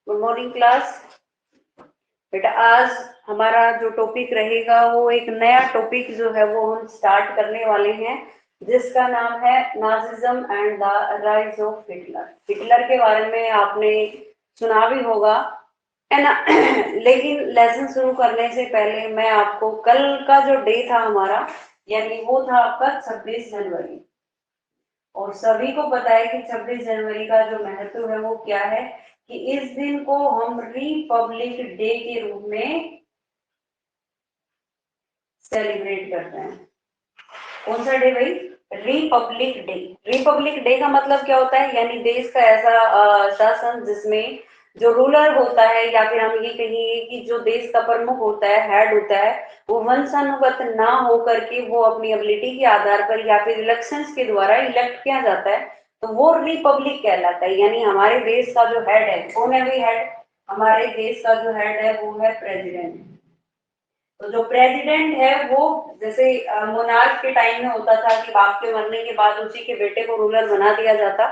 Good morning class. बेटा आज हमारा जो टॉपिक रहेगा वो एक नया टॉपिक जो है वो हम स्टार्ट करने वाले हैं, जिसका नाम है Nazism and the rise of Hitler. Hitler के बारे में आपने सुना भी होगा, है ना। लेकिन लेसन शुरू करने से पहले मैं आपको कल का जो डे था हमारा, यानी वो था आपका 26 जनवरी। और सभी को पता है कि 26 जनवरी का जो महत्व है वो क्या है, कि इस दिन को हम रिपब्लिक डे के रूप में सेलिब्रेट करते हैं। कौन सा डे भाई? Republic day. रिपब्लिक डे का मतलब क्या होता है, यानी देश का ऐसा शासन जिसमें जो रूलर होता है, या फिर हम ये कहिए कि जो देश का प्रमुख होता है, हेड होता है, वो वंशानुगत ना हो करके वो अपनी एबिलिटी के आधार पर या फिर इलेक्शंस के द्वारा इलेक्ट किया जाता है, तो वो रिपब्लिक कहलाता है। यानी हमारे देश का जो हेड है, कौन है भाई हेड? हमारे देश का जो हेड है वो है प्रेसिडेंट। तो जो प्रेसिडेंट है वो जैसे मोनार्क के टाइम में होता था कि बाप के मरने के बाद उसी के बेटे को रूलर बना दिया जाता,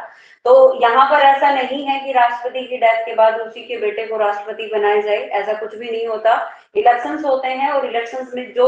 तो यहाँ पर ऐसा नहीं है कि राष्ट्रपति की डेथ के बाद उसी के बेटे को राष्ट्रपति बनाया जाए, ऐसा कुछ भी नहीं होता। इलेक्शंस होते हैं और इलेक्शंस में जो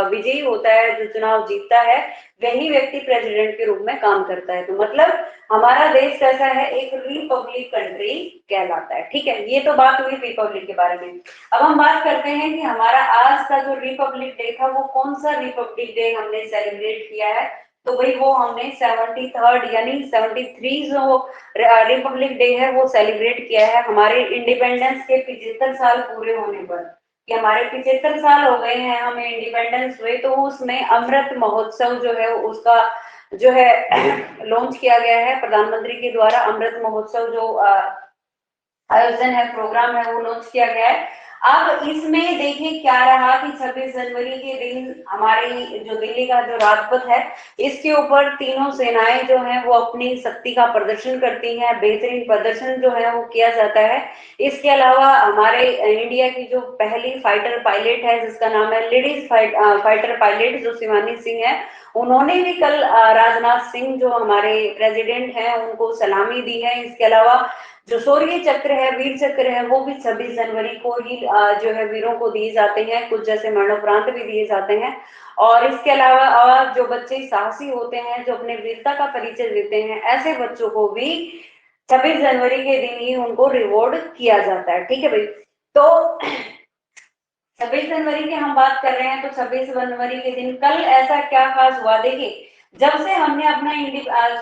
विजयी होता है, जो चुनाव जीतता है, वही व्यक्ति प्रेसिडेंट के रूप में काम करता है। तो मतलब हमारा देश कैसा है, एक रिपब्लिक कंट्री कहलाता है। ठीक है, ये तो बात हुई रिपब्लिक के बारे में। अब हम बात करते हैं कि हमारा आज का जो रिपब्लिक डे था वो कौन सा रिपब्लिक डे हमने सेलिब्रेट किया है। तो भाई वो हमने 73rd यानी 73 जो रिपब्लिक डे है वो सेलिब्रेट किया है हमारे इंडिपेंडेंस के 75 साल पूरे होने पर। कि हमारे 75 साल हो गए हैं हमें इंडिपेंडेंस हुए, तो उसमें अमृत महोत्सव जो है उसका जो है लॉन्च किया गया है प्रधानमंत्री के द्वारा। अमृत महोत्सव जो आयोजन है, प्रोग्राम है, वो लॉन्च किया गया है। अब इसमें देखिए क्या रहा कि 26 जनवरी के दिन हमारी जो दिल्ली का जो राजपथ है, इसके ऊपर तीनों सेनाएं जो हैं वो अपनी शक्ति का प्रदर्शन करती हैं, बेहतरीन प्रदर्शन जो है वो किया जाता है। इसके अलावा हमारे इंडिया की जो पहली फाइटर पायलट है, जिसका नाम है लेडीज फाइटर पायलट, जो शिवानी सिंह है, उन्होंने भी कल राजनाथ सिंह जो हमारे प्रेसिडेंट हैं उनको सलामी दी है। इसके अलावा जो शौर्य चक्र है, वीर चक्र है, वो भी 26 जनवरी को ही जो है वीरों को दिए जाते हैं, कुछ जैसे मरणोपरांत भी दिए जाते हैं। और इसके अलावा जो बच्चे साहसी होते हैं, जो अपने वीरता का परिचय देते हैं, ऐसे बच्चों को भी 26 जनवरी के दिन ही उनको रिवॉर्ड किया जाता है। ठीक है भाई। तो 26 जनवरी की हम बात कर रहे हैं, तो 26 जनवरी के दिन कल ऐसा क्या खास हुआ? देखिए, जब से हमने अपना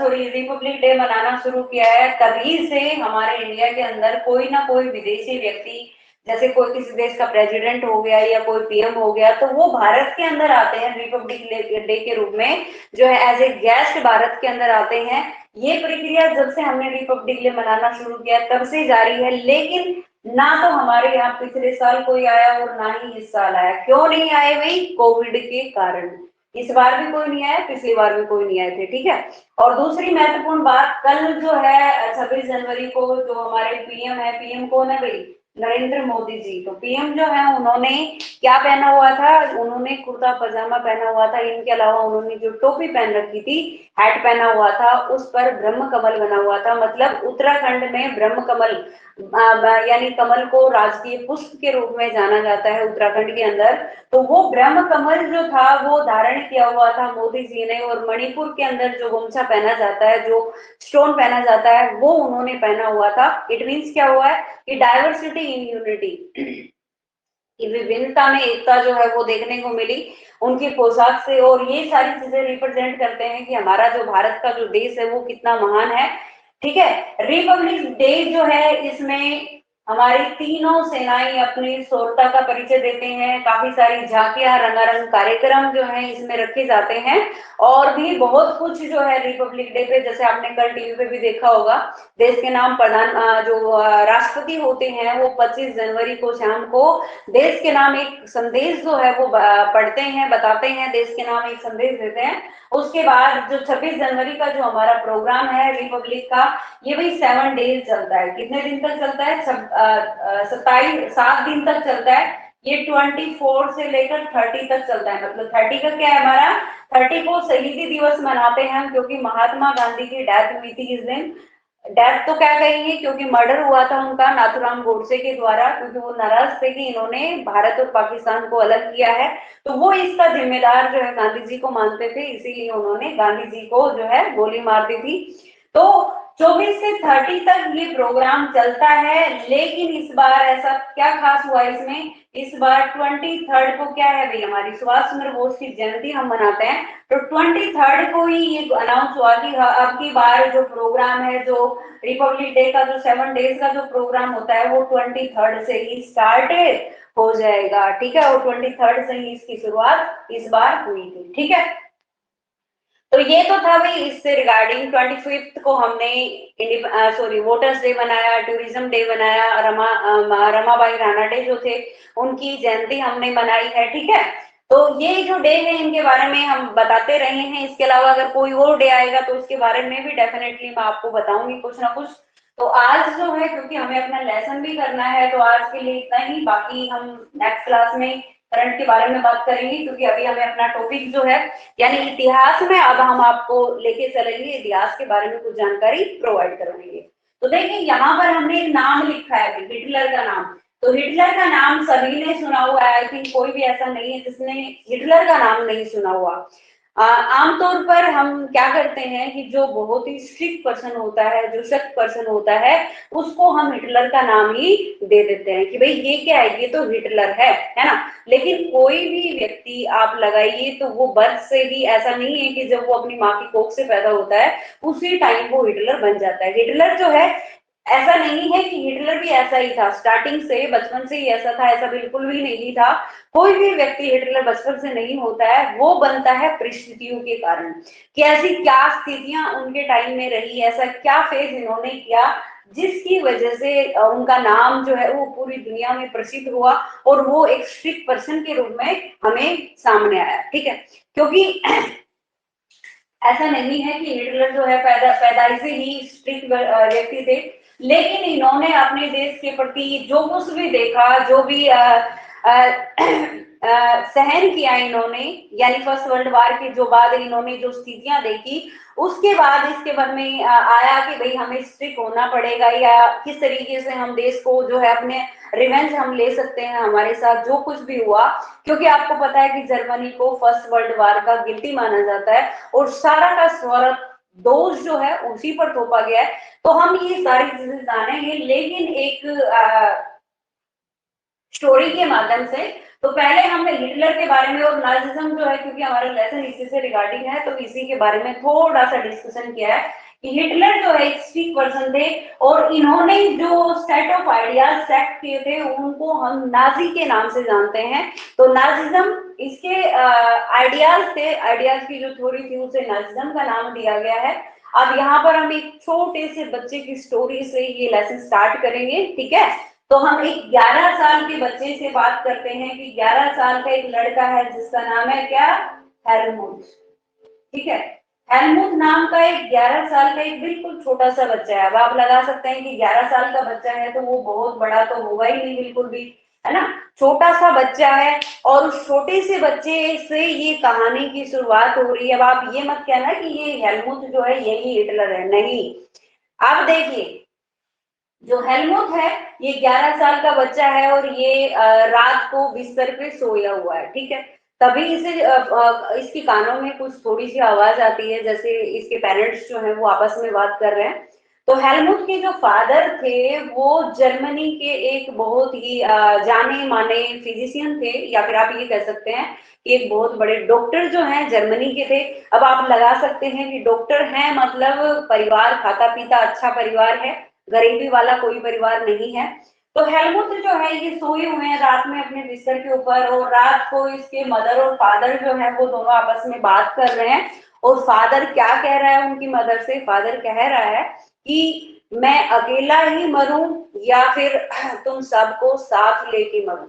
रिपब्लिक डे मनाना शुरू किया है, तभी से हमारे इंडिया के अंदर कोई ना कोई विदेशी व्यक्ति, जैसे कोई किसी देश का प्रेसिडेंट हो गया या कोई पीएम हो गया, तो वो भारत के अंदर आते हैं रिपब्लिक डे के रूप में, जो है एज ए गेस्ट भारत के अंदर आते हैं। ये प्रक्रिया जब से हमने रिपब्लिक डे मनाना शुरू किया तब से जारी है, लेकिन ना तो हमारे यहाँ पिछले साल कोई आया और ना ही इस साल आया। क्यों नहीं आए भाई? कोविड के कारण। इस बार भी कोई नहीं आया, पिछली बार भी कोई नहीं आए थे। ठीक है। और दूसरी महत्वपूर्ण बात, कल जो है 26 जनवरी को जो हमारे पीएम है, पीएम कौन है भाई? नरेंद्र मोदी जी। तो पीएम जो है उन्होंने क्या पहना हुआ था? उन्होंने कुर्ता पजामा पहना हुआ था। इनके अलावा उन्होंने जो टोपी पहन रखी थी, हैट पहना हुआ था, उस पर ब्रह्म कमल बना हुआ था। मतलब उत्तराखंड में ब्रह्म कमल यानी कमल को राजकीय पुष्प के रूप में जाना जाता है उत्तराखंड के अंदर। तो वो ब्रह्म कमल जो था वो धारण किया हुआ था मोदी जी ने। और मणिपुर के अंदर जो गमछा पहना जाता है, जो स्टोन पहना जाता है, वो उन्होंने पहना हुआ था। इट मीन्स क्या हुआ है कि डाइवर्सिटी इन यूनिटी, कि विभिन्नता में एकता जो है वो देखने को मिली उनकी पोशाक से। और ये सारी चीजें रिप्रेजेंट करते हैं कि हमारा जो भारत का जो देश है वो कितना महान है। ठीक है। रिपब्लिक डे जो है, इसमें हमारी तीनों सेनाएं अपनी शौर्यता का परिचय देते हैं। काफी सारी झांकियां, रंगारंग कार्यक्रम जो है इसमें रखे जाते हैं। और भी बहुत कुछ जो है रिपब्लिक डे पे, जैसे आपने कल टीवी पे भी देखा होगा, देश के नाम जो राष्ट्रपति होते हैं वो 25 जनवरी को शाम को देश के नाम एक संदेश जो है वो पढ़ते हैं, बताते हैं, देश के नाम एक संदेश देते हैं। उसके बाद जो 26 जनवरी का जो हमारा प्रोग्राम है रिपब्लिक का, ये भाई 7 डेज चलता है। कितने दिन तक चलता है? 7 दिन तक चलता है। ये 24 से लेकर 30 तक चलता है। मतलब 30 का क्या है हमारा? 30 को शहीदी दिवस मनाते हैं हम, क्योंकि महात्मा गांधी की डेथ हुई थी इस दिन। डेथ तो क्या कहेंगे, क्योंकि मर्डर हुआ था उनका नाथूराम गोडसे के द्वारा, क्योंकि वो नाराज थे कि इन्होंने भारत और पाकिस्तान को अलग किया है, तो वो इसका जिम्मेदार जो है गांधी जी को मानते थे, इसीलिए उन्होंने गांधी जी को जो है गोली मार दी थी। तो 24 से 30 तक ये प्रोग्राम चलता है, लेकिन इस बार ऐसा क्या खास हुआ इसमें, इस बार 23 को क्या है भाई, हमारी सुभाष चंद्र बोस की जयंती हम मनाते हैं, तो 23 को ही ये अनाउंस हुआ कि अब की बार जो प्रोग्राम है, जो रिपब्लिक डे का जो 7 डेज का जो प्रोग्राम होता है, वो 23 से ही स्टार्ट हो जाएगा, ठीक है, और 23 से ही इसकी शुरुआत इस बार हुई थी, ठीक है। तो ये तो था भाई इससे रिगार्डिंग। 25 को हमने वोटर्स डे बनाया, टूरिज्म डे बनाया, रमाबाई राणा डे जो थे उनकी जयंती हमने मनाई है, ठीक है। तो ये जो डे है इनके बारे में हम बताते रहे हैं, इसके अलावा अगर कोई और डे आएगा तो उसके बारे में भी डेफिनेटली मैं आपको बताऊंगी कुछ ना कुछ। तो आज जो है, क्योंकि हमें अपना लेसन भी करना है, तो आज के लिए इतना ही, बाकी हम नेक्स्ट क्लास में करंट के बारे में बात करेंगे, क्योंकि अभी हमें अपना टॉपिक जो है यानी इतिहास में, अब हम आपको लेके चलेंगे, इतिहास के बारे में कुछ जानकारी प्रोवाइड करवाएंगे। तो देखिए यहाँ पर हमने एक नाम लिखा है, हिटलर का नाम। तो हिटलर का नाम सभी ने सुना हुआ है, आई थिंक कोई भी ऐसा नहीं है जिसने हिटलर का नाम नहीं सुना हुआ। आमतौर पर हम क्या करते हैं कि जो बहुत ही स्ट्रिक्ट पर्सन होता है, जो सख्त पर्सन होता है, उसको हम हिटलर का नाम ही दे देते हैं कि भाई ये क्या है, ये तो हिटलर है ना। लेकिन कोई भी व्यक्ति आप लगाइए तो वो बर्थ से ही ऐसा नहीं है कि जब वो अपनी माँ की कोख से पैदा होता है उसी टाइम वो हिटलर बन जाता है। हिटलर जो है, ऐसा नहीं है कि हिटलर भी ऐसा ही था स्टार्टिंग से, बचपन से ही ऐसा था, ऐसा बिल्कुल भी नहीं था। कोई भी व्यक्ति हिटलर बचपन से नहीं होता है, वो बनता है परिस्थितियों के कारण कि ऐसी क्या स्थितियां उनके टाइम में रही, ऐसा क्या फेज इन्होंने किया जिसकी वजह से उनका नाम जो है वो पूरी दुनिया में प्रसिद्ध हुआ और वो एक स्ट्रिक्ट पर्सन के रूप में हमें सामने आया, ठीक है। क्योंकि ऐसा नहीं है कि हिटलर जो है पैदाइश से ही स्ट्रिक्ट व्यक्ति थे, लेकिन इन्होंने अपने देश के प्रति जो कुछ भी देखा, जो भी सहन किया इन्होंने, यानी फर्स्ट वर्ल्ड वार के जो बाद इन्होंने जो स्थितियां देखी, उसके बाद इसके मन में आया कि भाई हमें स्ट्रिक्ट होना पड़ेगा, या किस तरीके से हम देश को जो है अपने रिवेंज हम ले सकते हैं हमारे साथ जो कुछ भी हुआ। क्योंकि आपको पता है कि जर्मनी को फर्स्ट वर्ल्ड वार का गिल्टी माना जाता है और सारा का सारा दोष जो है उसी पर थोपा गया है। तो हम ये सारी चीजें जानेंगे, लेकिन एक स्टोरी के माध्यम से। तो पहले हमने हिटलर के बारे में और नाजिज्म जो है, क्योंकि हमारा लेसन इसी से रिगार्डिंग है, तो इसी के बारे में थोड़ा सा डिस्कशन किया है कि हिटलर जो है एक स्ट्रिक्ट पर्सन थे और इन्होंने जो सेट ऑफ आइडियाज सेट किए थे उनको हम नाजी के नाम से जानते हैं। तो नाजिज्म इसके आइडियाज थे, आइडियाज की जो थ्योरी थी उसे नाजिज्म का नाम दिया गया है। अब यहाँ पर हम एक छोटे से बच्चे की स्टोरी से ये लेसन स्टार्ट करेंगे, ठीक है। तो हम एक 11 साल के बच्चे से बात करते हैं कि 11 साल का एक लड़का है जिसका नाम है क्या, हेलमुट, ठीक है। हेलमुट नाम का एक 11 साल का एक बिल्कुल छोटा सा बच्चा है। अब आप लगा सकते हैं कि 11 साल का बच्चा है तो वो बहुत बड़ा तो होगा ही नहीं बिल्कुल भी, है ना, छोटा सा बच्चा है। और उस छोटे से बच्चे से ये कहानी की शुरुआत हो रही है। अब आप ये मत कहना कि ये हेलमुट जो है यही हिटलर है, नहीं। आप देखिए, जो हेलमुट है ये 11 साल का बच्चा है और ये रात को बिस्तर पे सोया हुआ है, ठीक है। तभी इसे इसके कानों में कुछ थोड़ी सी आवाज आती है, जैसे इसके पेरेंट्स जो हैं वो आपस में बात कर रहे हैं। तो हेलमुट के जो फादर थे वो जर्मनी के एक बहुत ही जाने माने फिजिशियन थे, या फिर आप ये कह सकते हैं कि एक बहुत बड़े डॉक्टर जो हैं जर्मनी के थे। अब आप लगा सकते हैं कि डॉक्टर हैं मतलब परिवार खाता पीता अच्छा परिवार है, गरीबी वाला कोई परिवार नहीं है। तो हेलमुट जो है ये सोए हुए हैं रात में अपने बिस्तर के ऊपर, और रात को इसके मदर और फादर जो है वो दोनों आपस में बात कर रहे हैं। और फादर क्या कह रहा है उनकी मदर से, फादर कह रहा है कि मैं अकेला ही मरूं या फिर तुम सबको साथ लेके मरूं।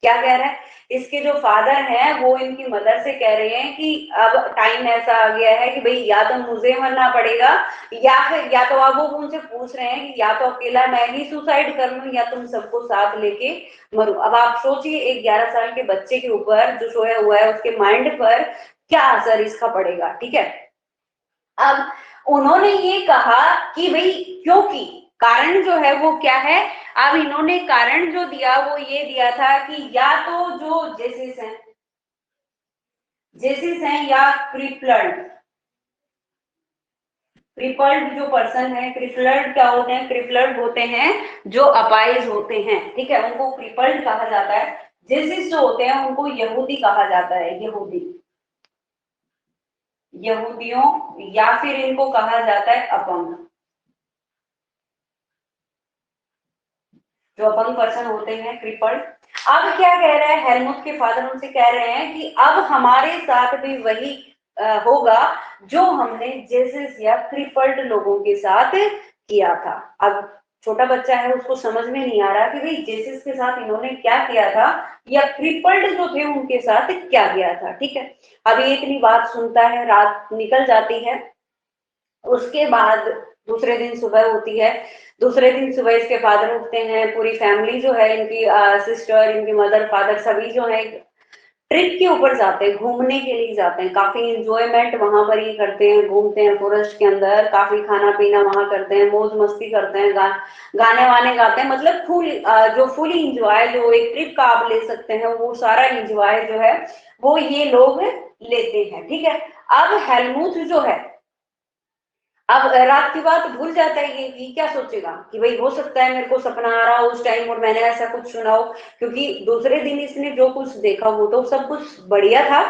क्या कह रहा है, इसके जो फादर हैं वो इनकी मदर से कह रहे हैं कि अब टाइम ऐसा आ गया है कि भाई या तो मुझे मरना पड़ेगा, या फिर या तो अब वो उनसे पूछ रहे हैं कि या तो अकेला मैं ही सुसाइड कर लूं या तुम सबको साथ लेके मरूं। अब आप सोचिए एक 11 साल के बच्चे के ऊपर जो सोया हुआ है उसके माइंड पर क्या असर इसका पड़ेगा, ठीक है। अब उन्होंने ये कहा कि भाई क्योंकि कारण जो है वो क्या है, अब इन्होंने कारण जो दिया वो ये दिया था कि या तो जो जेसिस हैं या क्रिपल्ड, क्रिपल्ड जो पर्सन है, क्रिपल्ड क्या होते हैं, क्रिपल्ड होते हैं जो अपाइज होते हैं, ठीक है, उनको क्रिपल्ड कहा जाता है। जेसिस जो होते हैं उनको यहूदी कहा जाता है, यहूदी, यहूदियों, या फिर इनको कहा जाता है अपंग, जो अपंग पर्सन होते हैं, क्रिपल्ड। अब क्या कह रहे हैं हेलमुथ के फादर, उनसे कह रहे हैं कि अब हमारे साथ भी वही होगा जो हमने जेसिस या क्रिपल्ड लोगों के साथ किया था। अब छोटा बच्चा है, उसको समझ में नहीं आ रहा कि भाई जेसिस के साथ इन्होंने क्या किया था या क्रिपल्ड जो थे उनके साथ क्या किया था, ठीक है। अब ये इतनी बात सुनता है, रात निकल जाती है। उसके बाद दूसरे दिन सुबह होती है, दूसरे दिन सुबह इसके फादर उठते हैं, पूरी फैमिली जो है, इनकी सिस्टर, इनकी मदर, फादर, सभी जो है ट्रिप के ऊपर जाते हैं, घूमने के लिए जाते हैं, काफी इंजॉयमेंट वहां पर ही करते हैं, घूमते हैं फॉरेस्ट के अंदर, काफी खाना पीना वहां करते हैं, मौज मस्ती करते हैं, गाने वाने गाते हैं, मतलब फुल जो फुली इंजॉय जो एक ट्रिप का आप ले सकते हैं, वो सारा इंजॉय जो है वो ये लोग लेते हैं, ठीक है। अब हेलमुथ जो है, अब रात की बात भूल जाता है, ये क्या सोचेगा कि भाई हो सकता है मेरे को सपना आ रहा हो उस टाइम और मैंने ऐसा कुछ सुना हो, क्योंकि दूसरे दिन इसने जो कुछ देखा वो तो सब कुछ बढ़िया था,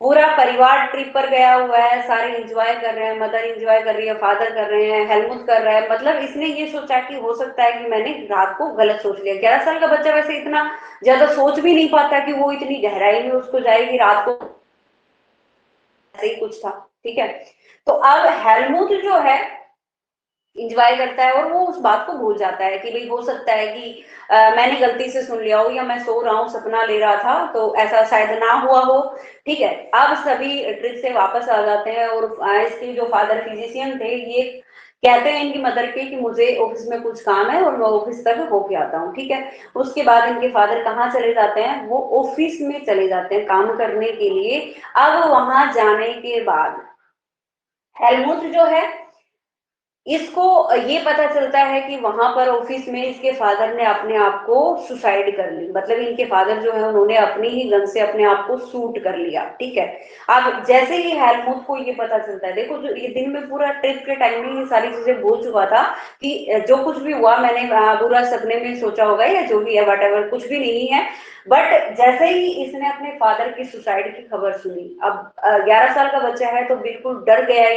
पूरा परिवार ट्रिप पर गया हुआ है, सारे एंजॉय कर रहे हैं, मदर एंजॉय कर रही है, फादर कर रहे हैं, हेलमुथ कर रहा है, मतलब इसने ये सोचा कि हो सकता है कि मैंने रात को गलत सोच लिया। 11 साल का बच्चा वैसे इतना ज्यादा सोच भी नहीं पाता कि वो इतनी गहराई में उसको जाएगी रात को, ऐसे ही कुछ था, ठीक है। तो अब हेलमुथ जो है इंजॉय करता है और वो उस बात को भूल जाता है कि भाई हो सकता है कि मैंने गलती से सुन लिया हो, या मैं सो रहा हूँ, सपना ले रहा था, तो ऐसा शायद ना हुआ हो, ठीक है। अब सभी ट्रिप से वापस आ जाते हैं और इसके जो फादर फिजिशियन थे ये कहते हैं इनकी मदर के कि मुझे ऑफिस में कुछ काम है और मैं ऑफिस तक होके आता हूँ, ठीक है। उसके बाद इनके फादर कहाँ चले जाते हैं, वो ऑफिस में चले जाते हैं काम करने के लिए। अब वहां जाने के बाद हेलमुथ जो है, इसको ये पता चलता है कि वहां पर ऑफिस में इसके फादर ने अपने आप को सुसाइड कर ली, मतलब इनके फादर जो है उन्होंने अपनी ही गन से अपने आप को शूट कर लिया, ठीक है। अब जैसे ही हेलमुथ को ये पता चलता है, देखो जो ये दिन में पूरा ट्रिप के टाइम में ये सारी चीजें भूल चुका था कि जो कुछ भी हुआ मैंने बुरा सपने में सोचा होगा या जो भी है, वट कुछ भी नहीं है। बट जैसे ही इसने अपने फादर की सुसाइड की खबर सुनी, अब 11 साल का बच्चा है तो बिल्कुल डर गया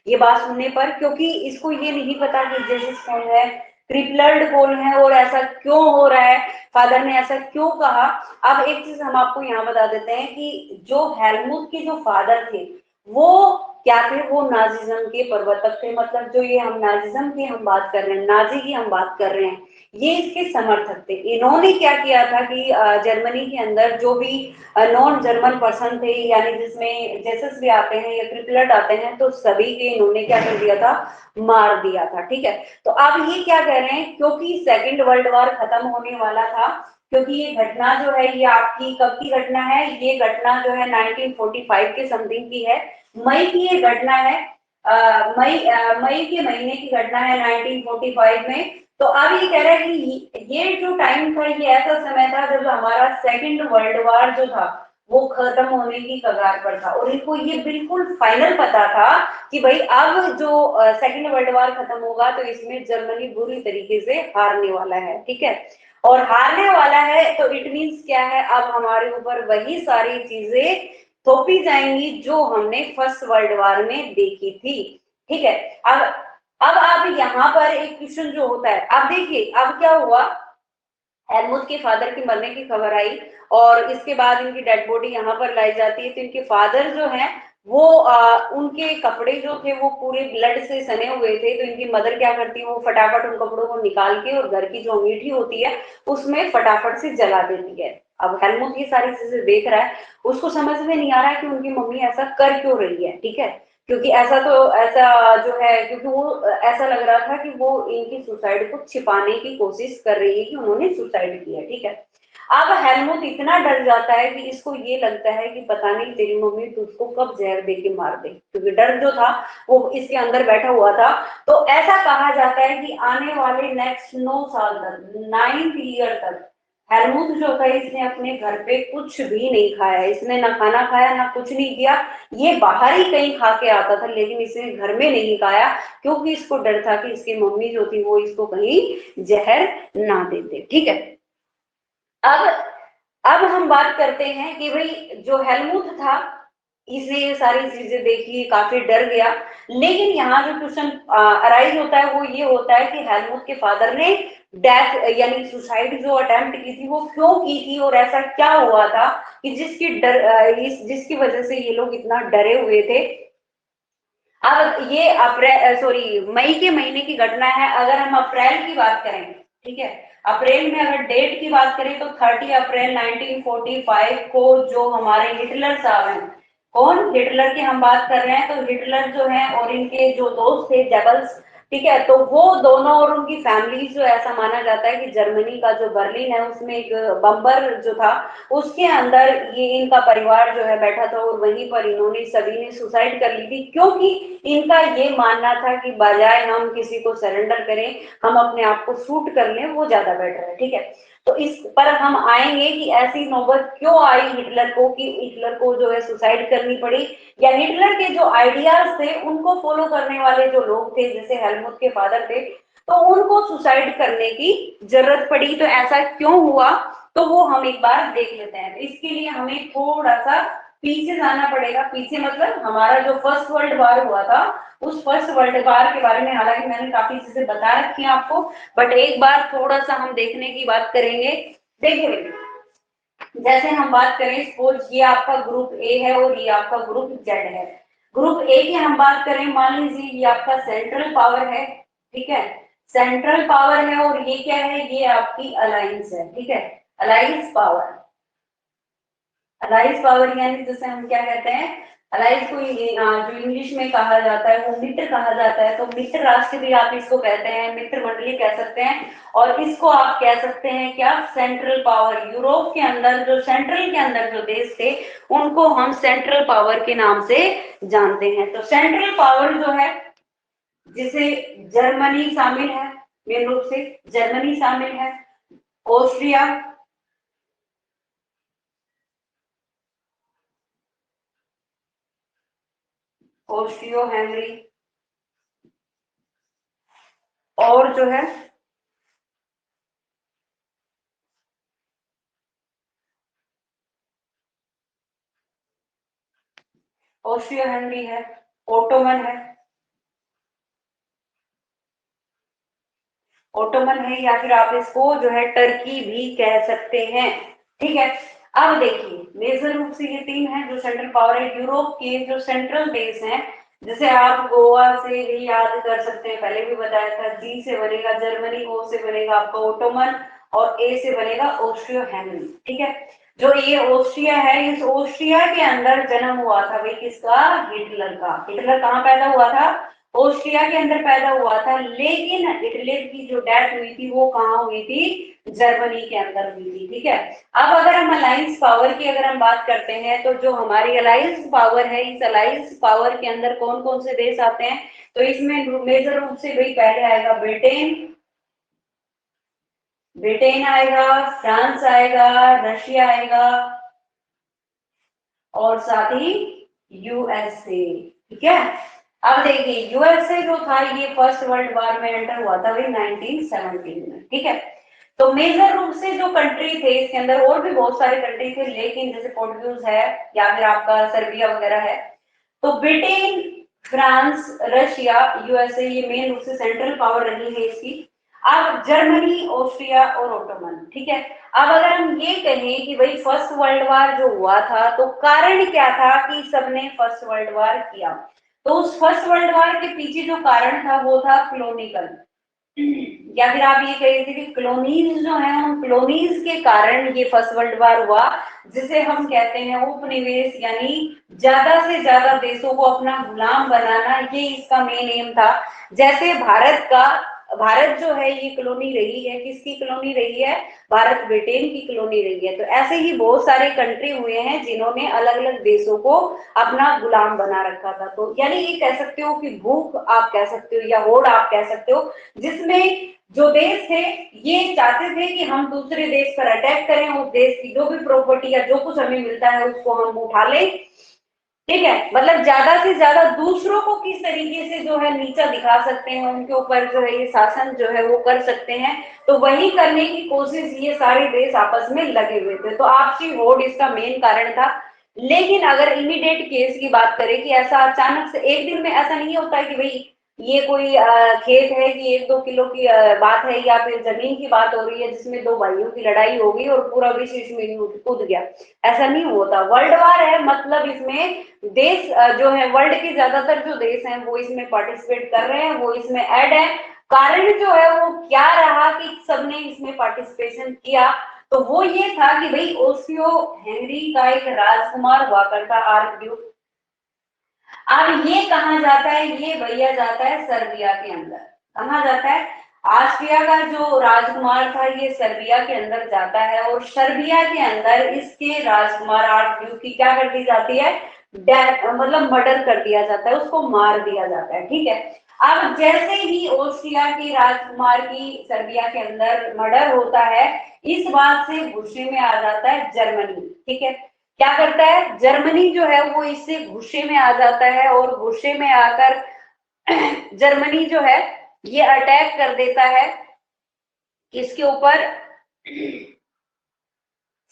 ये बात सुनने पर, क्योंकि इसको ये नहीं पता कि जेसिस कौन है, क्रिपलर्ड कौन है और ऐसा क्यों हो रहा है, फादर ने ऐसा क्यों कहा। अब एक चीज हम आपको यहाँ बता देते हैं कि जो हेलमुथ के जो फादर थे वो क्या थे, वो नाजिज्म के प्रवर्तक थे, मतलब जो ये हम नाजिज्म की हम बात कर रहे हैं, नाजी की हम बात कर रहे हैं, ये इसके समर्थक थे। इन्होंने क्या किया था कि जर्मनी के अंदर जो भी नॉन जर्मन पर्सन थे, यानी जिसमें जेसस भी आते हैं या क्रिपलट आते हैं, तो सभी के इन्होंने क्या कर दिया था, मार दिया था, ठीक है। तो अब ये क्या कह रहे हैं, क्योंकि सेकेंड वर्ल्ड वॉर खत्म होने वाला था, क्योंकि ये घटना जो है ये आपकी कब की घटना है, ये घटना जो है 1945 के समथिंग की है, मई की ये घटना है, मई के महीने की घटना है 1945 में। तो अब ये कह रहा है कि ये जो टाइम था ये ऐसा समय था जब हमारा सेकेंड वर्ल्ड वॉर जो था वो खत्म होने की कगार पर था, और इनको ये बिल्कुल फाइनल पता था कि भाई अब जो सेकेंड वर्ल्ड वॉर खत्म होगा तो इसमें जर्मनी बुरी तरीके से हारने वाला है, ठीक है। और हारने वाला है तो इट मीन्स क्या है, अब हमारे ऊपर वही सारी चीजें थोपी जाएंगी जो हमने फर्स्ट वर्ल्ड वॉर में देखी थी, ठीक है। अब आप यहाँ पर एक क्वेश्चन जो होता है, अब देखिए अब क्या हुआ, हेलमुथ के फादर की मरने की खबर आई और इसके बाद इनकी डेड बॉडी यहाँ पर लाई जाती है, तो इनके फादर जो हैं वो उनके कपड़े जो थे वो पूरे ब्लड से सने हुए थे, तो इनकी मदर क्या करती है, वो फटाफट उन कपड़ों को निकाल के और घर की जो अंगीठी होती है उसमें फटाफट से जला देती है। अब हेलमुथ ये सारी चीजें देख रहा है, उसको समझ में नहीं आ रहा है कि उनकी मम्मी ऐसा कर क्यों रही है, ठीक है, क्योंकि ऐसा जो है, क्योंकि वो ऐसा लग रहा था कि वो इनकी सुसाइड को छिपाने की कोशिश कर रही है कि उन्होंने सुसाइड किया, ठीक है। अब हेलमुथ इतना डर जाता है कि इसको ये लगता है कि पता नहीं तेरी मम्मी तुझको कब जहर दे के मार दे, क्योंकि डर जो था वो इसके अंदर बैठा हुआ था। तो ऐसा कहा जाता है कि आने वाले नेक्स्ट 9 साल तक, 9th ईयर तक हेलमुथ जो था इसने अपने घर पे कुछ भी नहीं खाया, इसने ना खाना खाया ना कुछ नहीं किया। ये बाहर ही कहीं खा के आता था, लेकिन इसने घर में नहीं खाया, क्योंकि इसको डर था कि इसकी मम्मी जो थी वो इसको कहीं जहर ना दे दे। ठीक है, अब अब हम बात करते हैं कि भाई जो हेलमुथ था इसने ये सारी चीजें देखी, काफी डर गया। लेकिन यहाँ जो क्वेश्चन अराइज होता है वो ये होता है कि हेलमुथ के फादर ने डेथ यानी सुसाइड जो अटेम्प्ट की थी वो क्यों की थी, और ऐसा क्या हुआ था कि जिसकी वजह से ये लोग इतना डरे हुए थे। अब ये अप्रैल सॉरी मई के महीने की घटना है। अगर हम अप्रैल की बात करें, ठीक है, अप्रैल में अगर डेट की बात करें तो 30 अप्रैल 1945 को जो हमारे हिटलर साहब हैं, कौन, हिटलर की हम बात कर रहे हैं, तो हिटलर जो है और इनके जो दोस्त थे जेबल्स, ठीक है, तो वो दोनों और उनकी फैमिली जो, ऐसा माना जाता है कि जर्मनी का जो बर्लिन है उसमें एक बम्बर जो था उसके अंदर ये इनका परिवार जो है बैठा था, और वहीं पर इन्होंने सभी ने सुसाइड कर ली थी, क्योंकि इनका ये मानना था कि बजाय हम किसी को सरेंडर करें, हम अपने आप को शूट कर लें, वो ज्यादा बेटर है। ठीक है, तो इस पर हम आएंगे कि ऐसी नौबत क्यों आई हिटलर को कि हिटलर को जो है सुसाइड करनी पड़ी, या हिटलर के जो आइडियाज थे उनको फॉलो करने वाले जो लोग थे जैसे हेलमुथ के फादर थे, तो उनको सुसाइड करने की जरूरत पड़ी। तो ऐसा क्यों हुआ, तो वो हम एक बार देख लेते हैं। तो इसके लिए हमें थोड़ा सा पीछे जाना पड़ेगा। पीछे मतलब हमारा जो फर्स्ट वर्ल्ड वॉर हुआ था, उस फर्स्ट वर्ल्ड वॉर के बारे में हालांकि मैंने काफी चीजें बता रखी हैं आपको, बट एक बार थोड़ा सा हम देखने की बात करेंगे। देखिए, जैसे हम बात करें, सपोज ये आपका ग्रुप ए है और ये आपका ग्रुप जेड है। ग्रुप ए की हम बात करें, मान लीजिए ये आपका सेंट्रल पावर है, ठीक है, सेंट्रल पावर है, और ये क्या है, ये आपकी अलायंस है, ठीक है, अलायंस पावर। अलाइज पावर यानी जिसे हम क्या कहते हैं, अलाइज को जो इंग्लिश में कहा जाता है वो मित्र कहा जाता है। तो मित्र राष्ट्र भी आप इसको कहते हैं, मित्र मंडली कह सकते हैं, और इसको आप कह सकते हैं क्या, सेंट्रल पावर। यूरोप के अंदर जो सेंट्रल के अंदर जो देश थे उनको हम सेंट्रल पावर के नाम से जानते हैं। तो सेंट्रल पावर जो है जिसे जर्मनी शामिल है, मेन रूप से जर्मनी शामिल है, ऑस्ट्रिया, ऑस्ट्रियो हंगरी, और जो है ऑस्ट्रियो हंगरी है, ओटोमन है, ओटोमन है, या फिर आप इसको जो है टर्की भी कह सकते हैं। ठीक है, अब देखिए मेजर रूप से ये तीन है जो सेंट्रल पावर है। यूरोप के जो सेंट्रल देश हैं, जैसे आप गोवा से भी याद कर सकते हैं, पहले भी बताया था, जी से बनेगा जर्मनी, ओ से बनेगा आपका ओटोमन, और ए से बनेगा ऑस्ट्रियो हंगरी। ठीक है, जो ये ऑस्ट्रिया है, इस ऑस्ट्रिया के अंदर जन्म हुआ था भाई किसका, हिटलर का। हिटलर कहाँ पैदा हुआ था, ऑस्ट्रिया के अंदर पैदा हुआ था, लेकिन हिटलर की जो डेथ हुई थी वो कहाँ हुई थी, जर्मनी के अंदर हुई थी। ठीक है, अब अगर हम अलायंस पावर की अगर हम बात करते हैं, तो जो हमारी अलायंस पावर है, इस अलायंस पावर के अंदर कौन कौन से देश आते हैं, तो इसमें मेजर रूप से भाई पहले आएगा ब्रिटेन, ब्रिटेन आएगा, फ्रांस आएगा, रशिया आएगा, और साथ ही यूएसए। ठीक है, अब देखिए यूएसए जो था ये फर्स्ट वर्ल्ड वॉर में एंटर हुआ था भाई 1917 में। ठीक है, तो मेजर रूप से जो कंट्री थे इसके अंदर और भी बहुत सारे कंट्री थे, लेकिन जैसे पोर्टुगीज है या फिर आपका सर्बिया वगैरह है। तो ब्रिटेन, फ्रांस, रशिया, यूएसए, ये मेन रूप से सेंट्रल पावर रही है इसकी। अब जर्मनी, ऑस्ट्रिया और ओटोमन। ठीक है, अब अगर हम ये कहें कि भाई फर्स्ट वर्ल्ड वॉर जो हुआ था तो कारण क्या था कि सबने फर्स्ट वर्ल्ड वॉर किया, तो उस फर्स्ट वर्ल्ड वॉर के पीछे जो कारण था वो था क्लोनिकल, या फिर आप ये कह रहे थे कि कॉलोनीज जो है, उन कॉलोनीज के कारण ये फर्स्ट वर्ल्ड वॉर हुआ, जिसे हम कहते हैं उपनिवेश, यानी ज्यादा से ज्यादा देशों को अपना गुलाम बनाना, ये इसका मेन एम था। जैसे भारत का भारत जो है ये कॉलोनी रही है, किसकी कॉलोनी रही है? भारत ब्रिटेन की कॉलोनी रही है। तो ऐसे ही बहुत सारे कंट्री हुए हैं जिन्होंने अलग अलग देशों को अपना गुलाम बना रखा था। तो यानी ये कह सकते हो कि भूख आप कह सकते हो या होड़ आप कह सकते हो, जिसमें जो देश थे ये चाहते थे कि हम दूसरे देश पर अटैक करें, उस देश की जो भी प्रॉपर्टी या जो कुछ हमें मिलता है उसको हम उठा लें, ठीक है। मतलब ज्यादा से ज्यादा दूसरों को किस तरीके से जो है नीचा दिखा सकते हैं, उनके ऊपर जो है ये शासन जो है वो कर सकते हैं। तो वही करने की कोशिश ये सारे देश आपस में लगे हुए थे। तो आपसी होड़ इसका मेन कारण था। लेकिन अगर इमीडिएट केस की बात करें कि ऐसा अचानक से एक दिन में ऐसा नहीं होता है कि भाई ये कोई खेत है कि 1-2 किलो की बात है या फिर जमीन की बात हो रही है जिसमें दो भाइयों की लड़ाई हो गई और पूरा विश्व इसमें कूद गया, ऐसा नहीं होता। वर्ल्ड वार है मतलब इसमें देश जो है वर्ल्ड के ज्यादातर जो देश हैं वो इसमें पार्टिसिपेट कर रहे हैं, वो इसमें ऐड है। कारण जो है वो क्या रहा कि सबने इसमें पार्टिसिपेशन किया, तो वो ये था कि भाई ओसियो हेनरी का एक राजकुमार हुआ करता आर्कड्यूक। अब ये कहा जाता है, ये भैया जाता है सर्बिया के अंदर। कहा जाता है? ऑस्ट्रिया का जो राजकुमार था ये सर्बिया के अंदर जाता है और सर्बिया के अंदर इसके राजकुमार आर्कड्यूक की क्या कर दी जाती है? डेथ मतलब मर्डर कर दिया जाता है, उसको मार दिया जाता है, ठीक है। अब जैसे ही ऑस्ट्रिया के राजकुमार की सर्बिया के अंदर मर्डर होता है, इस बात से गुस्से में आ जाता है जर्मनी, ठीक है। क्या करता है? जर्मनी जो है वो इससे गुस्से में आ जाता है और गुस्से में आकर जर्मनी जो है ये अटैक कर देता है किसके ऊपर?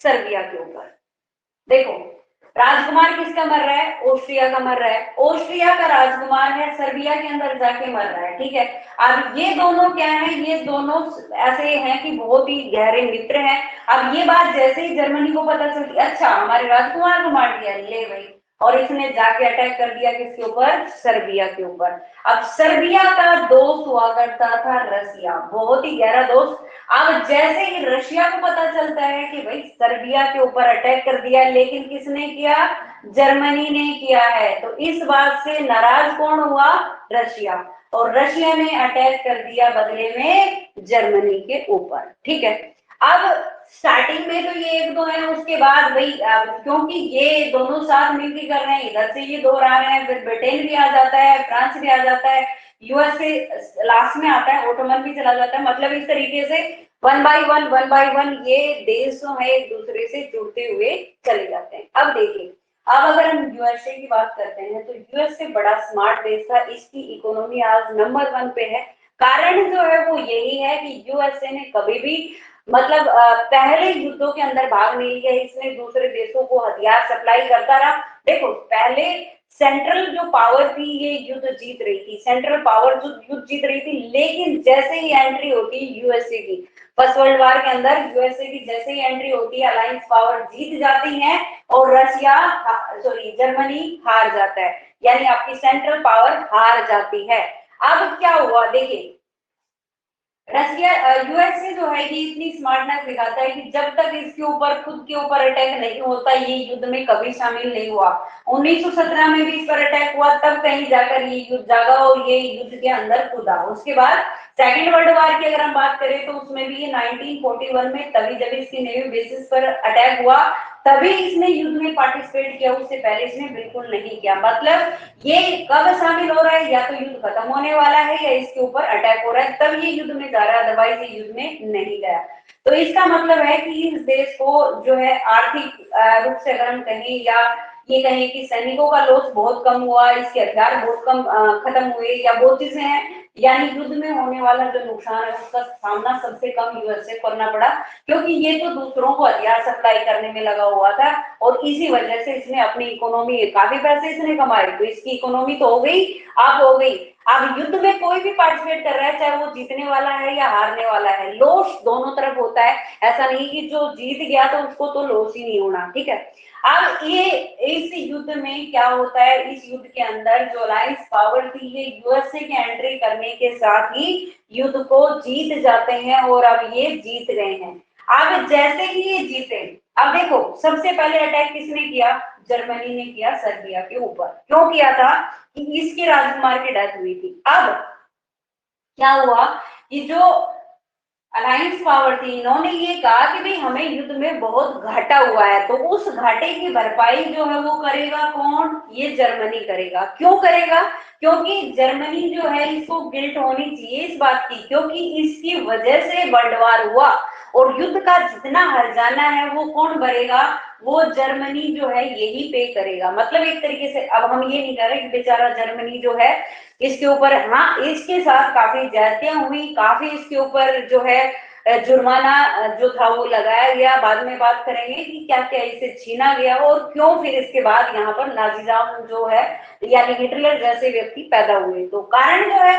सर्बिया के ऊपर। देखो राजकुमार किसका मर रहा है? ऑस्ट्रिया का मर रहा है। ऑस्ट्रिया का राजकुमार है सर्बिया के अंदर जाके मर रहा है, ठीक है। अब ये दोनों क्या है? ये दोनों ऐसे हैं कि बहुत ही गहरे मित्र हैं। अब ये बात जैसे ही जर्मनी को पता चलती, अच्छा हमारे राजकुमार को मार दिया, ले भाई, और इसने जाके अटैक कर दिया किसके ऊपर? सर्बिया के ऊपर। अब सर्बिया का दोस्त हुआ करता था रसिया, बहुत ही गहरा दोस्त। अब जैसे ही रशिया को पता चलता है कि भाई सर्बिया के ऊपर अटैक कर दिया, लेकिन किसने किया? जर्मनी ने किया है, तो इस बात से नाराज कौन हुआ? रशिया। और रशिया ने अटैक कर दिया बदले में जर्मनी के ऊपर, ठीक है। अब स्टार्टिंग में तो ये एक दो है, उसके बाद भाई क्योंकि ये दोनों साथ मिलकर कर रहे हैं, इधर से ये दो आ रहे हैं, फिर ब्रिटेन भी आ जाता है, फ्रांस भी आ जाता है, यूएसए लास्ट में आता है, ओटोमन भी चला जाता है। मतलब इस तरीके से वन बाय वन ये देश जो है एक दूसरे से जुड़ते हुए चले जाते हैं। अब देखिए, अब अगर हम यूएसए की बात करते हैं तो यूएसए बड़ा स्मार्ट देश था, इसकी इकोनॉमी आज नंबर 1 पे है। कारण जो है वो यही है कि यूएसए ने कभी भी मतलब पहले युद्धों के अंदर भाग नहीं लिया, इसने दूसरे देशों को हथियार सप्लाई करता रहा। देखो पहले सेंट्रल जो पावर थी ये युद्ध जीत रही थी, सेंट्रल पावर जो युद्ध जीत रही थी, लेकिन जैसे ही एंट्री होती यूएसए की फर्स्ट वर्ल्ड वार के अंदर, यूएसए की जैसे ही एंट्री होती है अलायंस पावर जीत जाती है और रशिया सॉरी जर्मनी हार जाता है, यानी आपकी सेंट्रल पावर हार जाती है। अब क्या हुआ देखिए, रशिया यूएसए जो है ये इतनी स्मार्टनेस दिखाता है कि जब तक इसके ऊपर खुद के ऊपर अटैक नहीं होता ये युद्ध में कभी शामिल नहीं हुआ। 1917 में भी इस पर अटैक हुआ, तब कहीं जाकर ये युद्ध जागा और ये युद्ध के अंदर कूदा। उसके बाद सेकेंड वर्ल्ड वार की अगर हम बात करें तो उसमें भी ये 1941 में तभी जब इसकी नेवी बेसिस पर अटैक हुआ तभी इसने युद्ध में पार्टिसिपेट किया, उससे पहले इसने बिल्कुल नहीं किया। मतलब ये कब शामिल हो रहा है? या तो युद्ध खत्म होने वाला है या इसके ऊपर अटैक हो रहा है तब ये युद्ध में जा रहा है, अदरवाइज ये युद्ध में नहीं गया। तो इसका मतलब है कि इस देश को जो है आर्थिक रूप से अगर हम कहें या ये कहें कि सैनिकों का लॉस बहुत कम हुआ, इसके हथियार बहुत कम खत्म हुए या बहुत चीजें हैं, यानी युद्ध में होने वाला जो नुकसान है उसका सामना सबसे कम यूएसए करना पड़ा, क्योंकि ये तो दूसरों को हथियार सप्लाई करने में लगा हुआ था और इसी वजह से इसने अपनी इकोनॉमी, काफी पैसे इसने कमाए, तो इसकी इकोनॉमी तो हो गई, अब हो गई। अब युद्ध में कोई भी पार्टिसिपेट कर रहा है चाहे वो जीतने वाला है या हारने वाला है, लॉस दोनों तरफ होता है। ऐसा नहीं कि जो जीत गया तो उसको तो लॉस ही नहीं होना, ठीक है। अब ये इस युद्ध में क्या होता है, इस युद्ध के अंदर जो अलायंस पावर थी ये यूएसए के एंट्री करने के साथ ही युद्ध को जीत जाते हैं और अब ये जीत गए हैं। अब जैसे ही ये जीते, अब देखो सबसे पहले अटैक किसने किया? जर्मनी ने किया सर्बिया के ऊपर। क्यों किया था? कि इसके राजकुमार की डेथ हुई थी। अब क्या हुआ कि जो अलायंस पावर थी, इन्होंने ये कहा कि भाई हमें युद्ध में बहुत घाटा हुआ है, तो उस घाटे की भरपाई जो है वो करेगा कौन? ये जर्मनी करेगा। क्यों करेगा? क्योंकि जर्मनी जो है इसको गिल्ट होनी चाहिए इस बात की, क्योंकि इसकी वजह से वर्ल्ड वार हुआ और युद्ध का जितना हर्जाना है वो कौन भरेगा? वो जर्मनी जो है यही पे करेगा। मतलब एक तरीके से अब हम ये नहीं कह रहे कि बेचारा जर्मनी जो है इसके ऊपर, हाँ इसके साथ काफी ज्यादतियां हुई, काफी इसके ऊपर जो है जुर्माना जो था वो लगाया गया। बाद में बात करेंगे कि क्या क्या इसे छीना गया और क्यों फिर इसके बाद यहाँ पर नाजीजाम जो है यानी हिटलर जैसे व्यक्ति पैदा हुए। तो कारण जो है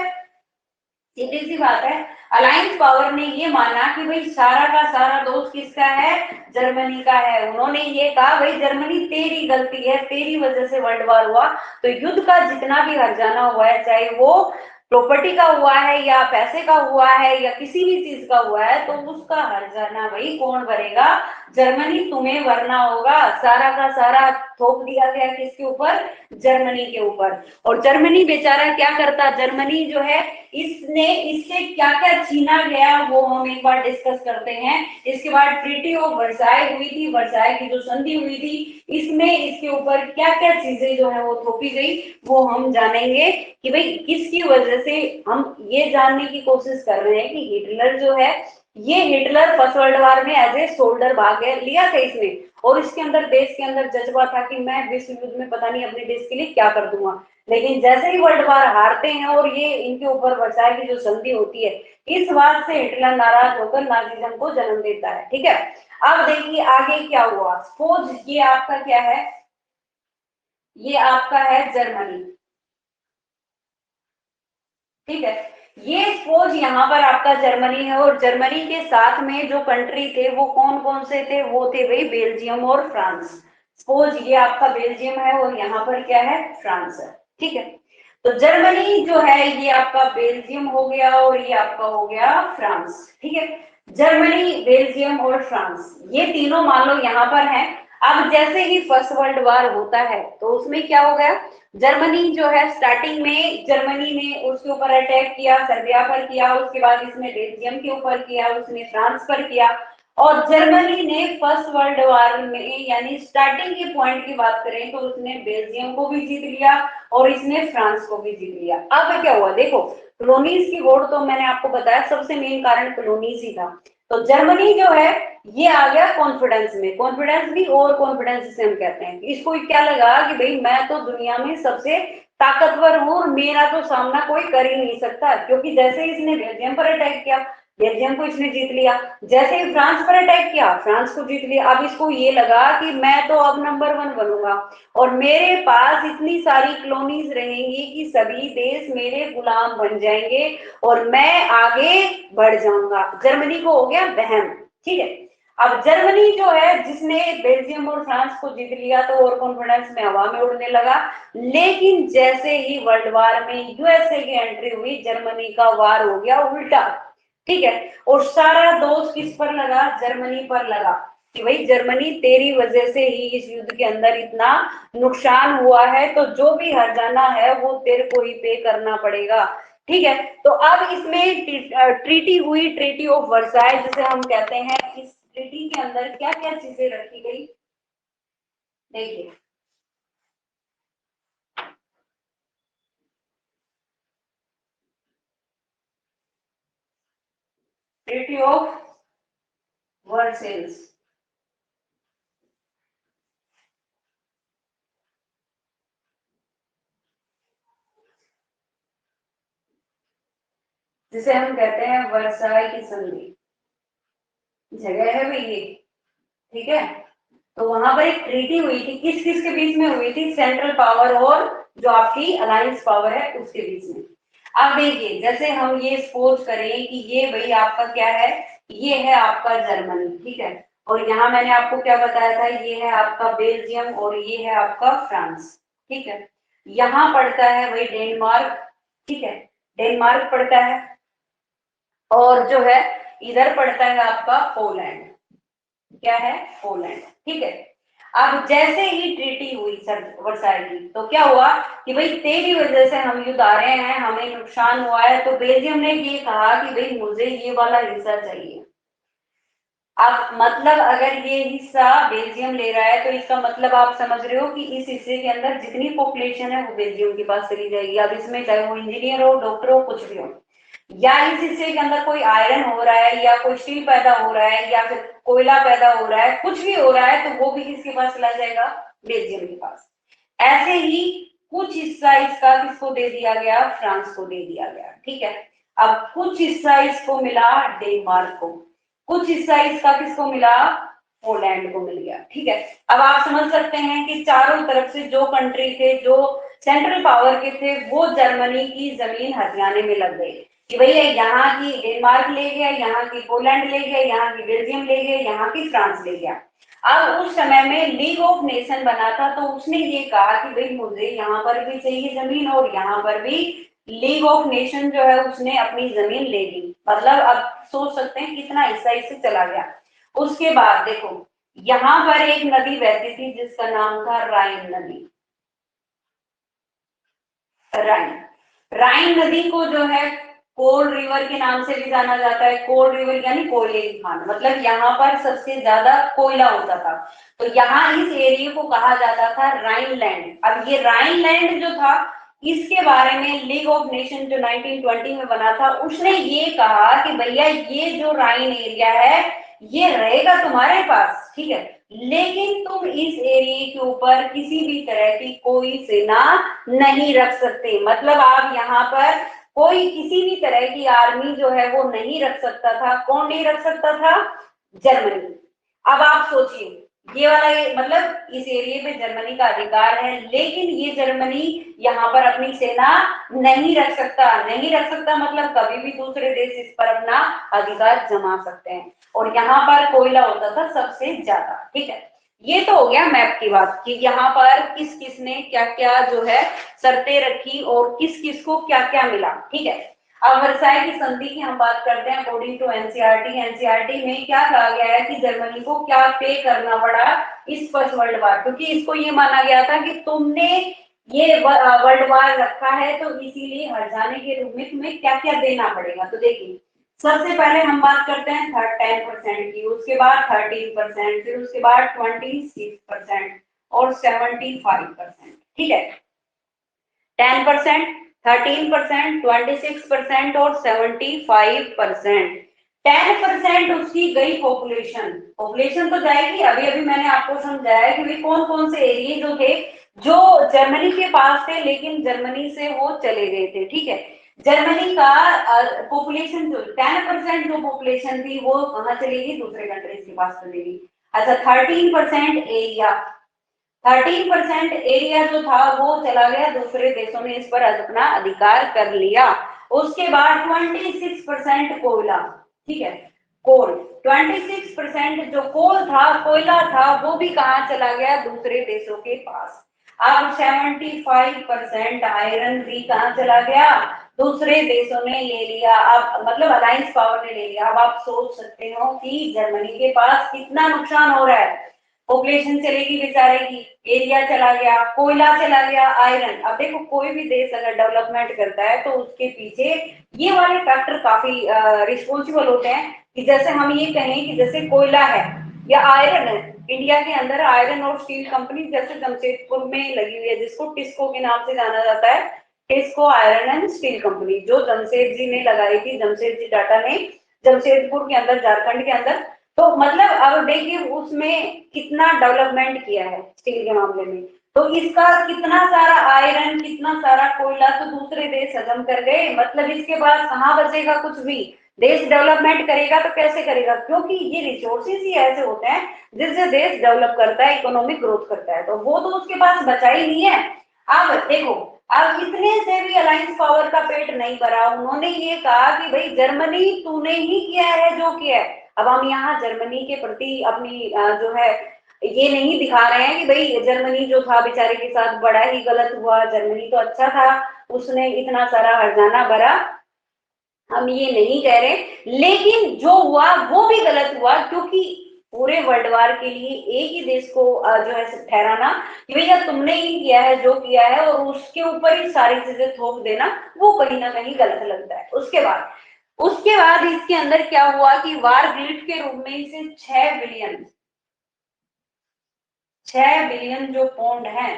सीधी सी बात है, अलायंस पावर ने ये माना कि भाई सारा का सारा दोष किसका है? जर्मनी का है। उन्होंने ये कहा भाई जर्मनी तेरी गलती है, तेरी वजह से वर्ल्ड वार हुआ। तो युद्ध का जितना भी हर्जाना हुआ है, चाहे वो प्रॉपर्टी का हुआ है या पैसे का हुआ है या किसी भी चीज का हुआ है, तो उसका हर्जाना भाई कौन भरेगा? जर्मनी तुम्हें भरना होगा। सारा का सारा थोप दिया गया किसके ऊपर? जर्मनी के ऊपर। और जर्मनी बेचारा क्या करता? जर्मनी जो है इसने इससे क्या क्या छीना गया वो हम एक बार डिस्कस करते हैं। इसके बाद ट्रीटी ऑफ वर्साई हुई थी, वर्साई की जो संधि हुई थी, इसमें इसके ऊपर क्या क्या चीजें जो है वो थोपी गई वो हम जानेंगे कि भाई किसकी वजह से। हम ये जानने की कोशिश कर रहे हैं कि हिटलर जो है, ये हिटलर फर्स्ट वर्ल्ड वार में एज ए सोल्डर भाग लिया था इसने, और इसके अंदर देश के अंदर जज्बा था कि मैं विश्व युद्ध में पता नहीं अपने देश के लिए क्या कर दूंगा। लेकिन जैसे ही वर्ल्ड वार हारते हैं और ये इनके ऊपर वर्साई की जो संधि होती है, इस बात से हिटलर नाराज होकर नाजीज्म को जन्म देता है। ठीक है, अब देखिए आगे क्या हुआ। सपोज ये आपका क्या है? ये आपका है जर्मनी। ठीक है, ये सपोज यहाँ पर आपका जर्मनी है और जर्मनी के साथ में जो कंट्री थे वो कौन कौन से थे? वो थे भाई बेल्जियम और फ्रांस। सपोज ये आपका बेल्जियम है और यहाँ पर क्या है? फ्रांस है। ठीक है, तो जर्मनी जो है ये आपका बेल्जियम हो गया और ये आपका हो गया फ्रांस। ठीक है, जर्मनी, बेल्जियम और फ्रांस ये तीनों मान लो यहाँ पर हैं। अब जैसे ही फर्स्ट वर्ल्ड वार होता है तो उसमें क्या हो गया? जर्मनी जो है स्टार्टिंग में जर्मनी ने उसके ऊपर अटैक किया, सर्बिया पर किया, उसके बाद इसने बेल्जियम के ऊपर किया, उसने फ्रांस पर किया। और जर्मनी ने फर्स्ट वर्ल्ड वार में यानी स्टार्टिंग के पॉइंट की बात करें तो उसने बेल्जियम को भी जीत लिया और इसने फ्रांस को भी जीत लिया। अब क्या हुआ देखो, कॉलोनीज की होड़ तो मैंने आपको बताया सबसे मेन कारण कॉलोनीज ही था। तो जर्मनी जो है ये आ गया कॉन्फिडेंस में। कॉन्फिडेंस भी ओवर कॉन्फिडेंस से हम कहते हैं। इसको क्या लगा कि भाई मैं तो दुनिया में सबसे ताकतवर हूं और मेरा तो सामना कोई कर ही नहीं सकता, क्योंकि जैसे ही इसने बेल्जियम पर अटैक किया, बेल्जियम को इसने जीत लिया। जैसे ही फ्रांस पर अटैक किया, फ्रांस को जीत लिया। अब इसको ये लगा कि मैं तो अब नंबर 1 बनूंगा और मेरे पास इतनी सारी कॉलोनीज रहेंगी कि सभी देश मेरे गुलाम बन जाएंगे और मैं आगे बढ़ जाऊंगा। जर्मनी को हो गया वहम। ठीक है, अब जर्मनी जो है जिसने बेल्जियम और फ्रांस को जीत लिया तो ओवर कॉन्फिडेंस में हवा में उड़ने लगा। लेकिन जैसे ही वर्ल्ड वार में यूएसए की एंट्री हुई, जर्मनी का वार हो गया उल्टा। ठीक है, और सारा दोष किस पर लगा? जर्मनी पर लगा कि भाई जर्मनी तेरी वजह से ही इस युद्ध के अंदर इतना नुकसान हुआ है, तो जो भी हर्जाना है वो तेरे को ही पे करना पड़ेगा। ठीक है, तो अब इसमें ट्रीटी हुई, ट्रीटी ऑफ वर्साई जिसे हम कहते हैं। इस ट्रीटी के अंदर क्या क्या चीजें रखी गई देखिए। ट्रीटी ऑफ वर्सेल्स, जिसे हम कहते हैं वर्साई की संधि, जगह है भाई ये। ठीक है, तो वहां पर एक ट्रीटी हुई थी, किस किस के बीच में हुई थी? सेंट्रल पावर और जो आपकी अलायंस पावर है उसके बीच में। अब देखिए, जैसे हम ये सपोज करें कि ये भाई आपका क्या है? ये है आपका जर्मनी। ठीक है, और यहाँ मैंने आपको क्या बताया था? ये है आपका बेल्जियम और ये है आपका फ्रांस। ठीक है, यहाँ पड़ता है भाई डेनमार्क। ठीक है, डेनमार्क पड़ता है और जो है इधर पड़ता है आपका पोलैंड। क्या है? पोलैंड। ठीक है, अब जैसे ही ट्रीटी हुई वर्साई की, तो क्या हुआ कि भाई तेरी वजह से हम युद्ध आ रहे हैं, हमें नुकसान हुआ है, तो बेल्जियम ने ये कहा कि भाई मुझे ये वाला हिस्सा चाहिए। अब मतलब अगर ये हिस्सा बेल्जियम ले रहा है, तो इसका मतलब आप समझ रहे हो कि इस हिस्से के अंदर जितनी पॉपुलेशन है वो बेल्जियम के पास चली जाएगी। अब इसमें चाहे वो इंजीनियर हो, डॉक्टर हो, कुछ भी हो, या इस हिस्से के अंदर कोई आयरन हो रहा है, या कोई स्टील पैदा हो रहा है, या फिर कोयला पैदा हो रहा है, कुछ भी हो रहा है, तो वो भी किसके पास चला जाएगा? बेल्जियम के पास। ऐसे ही कुछ हिस्सा इसका किसको दे दिया गया? फ्रांस को दे दिया गया। ठीक है, अब कुछ हिस्सा इसको मिला डेनमार्क को, कुछ हिस्सा इसका किसको मिला? पोलैंड को मिल गया। ठीक है, अब आप समझ सकते हैं कि चारों तरफ से जो कंट्री थे, जो सेंट्रल पावर के थे, वो जर्मनी की जमीन हथियाने में लग गए कि भैया यहाँ की डेनमार्क ले गया, यहाँ की पोलैंड ले गया, यहाँ की बेल्जियम ले गया, यहाँ की फ्रांस ले गया। अब उस समय में लीग ऑफ नेशन बना था, तो उसने ये कहा कि भाई मुझे यहाँ पर भी चाहिए जमीन, और यहाँ पर भी लीग ऑफ नेशन जो है उसने अपनी जमीन ले ली। मतलब अब सोच सकते हैं कितना हिस्सा इससे चला गया। उसके बाद देखो, यहाँ पर एक नदी बहती थी जिसका नाम था राइन नदी। राइन, राइन नदी को जो है कोल रिवर के नाम से भी जाना जाता है। कोल रिवर यानी कोयले की खान, मतलब यहाँ पर सबसे ज्यादा कोयला होता था, तो यहाँ इस एरिया को कहा जाता था राइनलैंड। अब ये राइनलैंड जो था, इसके बारे में लीग ऑफ नेशन जो 1920 में बना था, उसने ये कहा कि भैया ये जो राइन एरिया है ये रहेगा तुम्हारे पास, ठीक है, लेकिन तुम इस एरिया के ऊपर किसी भी तरह की कोई सेना नहीं रख सकते। मतलब आप यहाँ पर कोई किसी भी तरह की आर्मी जो है वो नहीं रख सकता था। कौन नहीं रख सकता था? जर्मनी। अब आप सोचिए, ये वाला मतलब इस एरिया पे जर्मनी का अधिकार है, लेकिन ये जर्मनी यहाँ पर अपनी सेना नहीं रख सकता। नहीं रख सकता मतलब कभी भी दूसरे देश इस पर अपना अधिकार जमा सकते हैं, और यहाँ पर कोयला होता था सबसे ज्यादा। ठीक है, ये तो हो गया मैप की बात कि यहाँ पर किस किस ने क्या क्या जो है शर्तें रखी और किस किस को क्या क्या मिला। ठीक है, अब वर्साई की संधि की हम बात करते हैं। अकॉर्डिंग टू एनसीईआरटी, एनसीईआरटी में क्या कहा गया है कि जर्मनी को क्या पे करना पड़ा इस फर्स्ट वर्ल्ड वार, क्योंकि इसको ये माना गया था कि तुमने ये वर्ल्ड वार रखा है, तो इसीलिए हर जाने के रूप में तुम्हें क्या क्या देना पड़ेगा। तो देखिए, सबसे पहले हम बात करते हैं 10% की, उसके बाद 13%, फिर उसके बाद 26% और 75%। ठीक है, 10%, 13%, 26% और 75%। 10% उसकी गई पॉपुलेशन। पॉपुलेशन तो जाएगी, अभी अभी मैंने आपको समझाया कि भाई कौन कौन से एरिया जो थे जो जर्मनी के पास थे, लेकिन जर्मनी से वो चले गए थे। ठीक है, जर्मनी का पॉपुलेशन जो 10% जो पॉपुलेशन थी वो कहाँ चलेगी? दूसरे कंट्रीज के पास चलेगी। अच्छा, 13% एरिया, 13% एरिया जो था वो चला गया, दूसरे देशों ने इस पर अपना अधिकार कर लिया। उसके बाद 26% कोयला। ठीक है, कोल, 26% जो कोल था, कोयला था, वो भी कहाँ चला गया? दूसरे देशों के पास। अब 75% आयरन भी कहाँ चला गया? दूसरे देशों ने ले लिया। अब मतलब अलायंस पावर ने ले लिया। अब आप सोच सकते हो कि जर्मनी के पास कितना नुकसान हो रहा है। पॉपुलेशन चलेगी बेचारे की, एरिया चला गया, कोयला चला गया, आयरन। अब देखो, कोई भी देश अगर डेवलपमेंट करता है तो उसके पीछे ये वाले फैक्टर काफी रिस्पॉन्सिबल होते हैं। कि जैसे हम ये कहें कि जैसे कोयला है या आयरन है, इंडिया के अंदर आयरन और स्टील कंपनी जैसे जमशेदपुर में लगी हुई है, जिसको टिस्को के नाम से जाना जाता है, TISCO iron and steel company, जो जमशेद जी ने लगाई थी, जमशेद जी टाटा ने, जमशेदपुर के अंदर, झारखंड के अंदर। तो मतलब अब देखिए उसमें कितना डेवलपमेंट किया है स्टील के मामले में। तो इसका कितना सारा आयरन, कितना सारा कोयला तो दूसरे देश हजम कर गए। मतलब इसके बाद कहाँ बचेगा कुछ भी? देश डेवलपमेंट करेगा तो कैसे करेगा? क्योंकि ये रिसोर्सेज ही ऐसे होते हैं जिससे देश डेवलप करता है, इकोनॉमिक ग्रोथ करता है, तो वो तो उसके पास बचा ही नहीं है। अब देखो, अब इतने से भी अलायंस पावर का पेट नहीं भरा। उन्होंने ये कहा कि भाई जर्मनी तूने ही किया है जो किया है। अब हम यहाँ जर्मनी के प्रति अपनी जो है ये नहीं दिखा रहे हैं कि भाई जर्मनी जो था बेचारे के साथ बड़ा ही गलत हुआ, जर्मनी तो अच्छा था, उसने इतना सारा हर्जाना भरा, हम ये नहीं कह रहे। लेकिन जो हुआ वो भी गलत हुआ, क्योंकि पूरे वर्ल्ड वार के लिए एक ही देश को जो है ठहराना कि भैया तुमने ही किया है जो किया है और उसके ऊपर ही सारी चीजें थोप देना, वो कहीं ना कहीं गलत लगता है। उसके बाद इसके अंदर क्या हुआ कि वार ग्लिट के रूप में इसे 6 बिलियन जो पौंड है,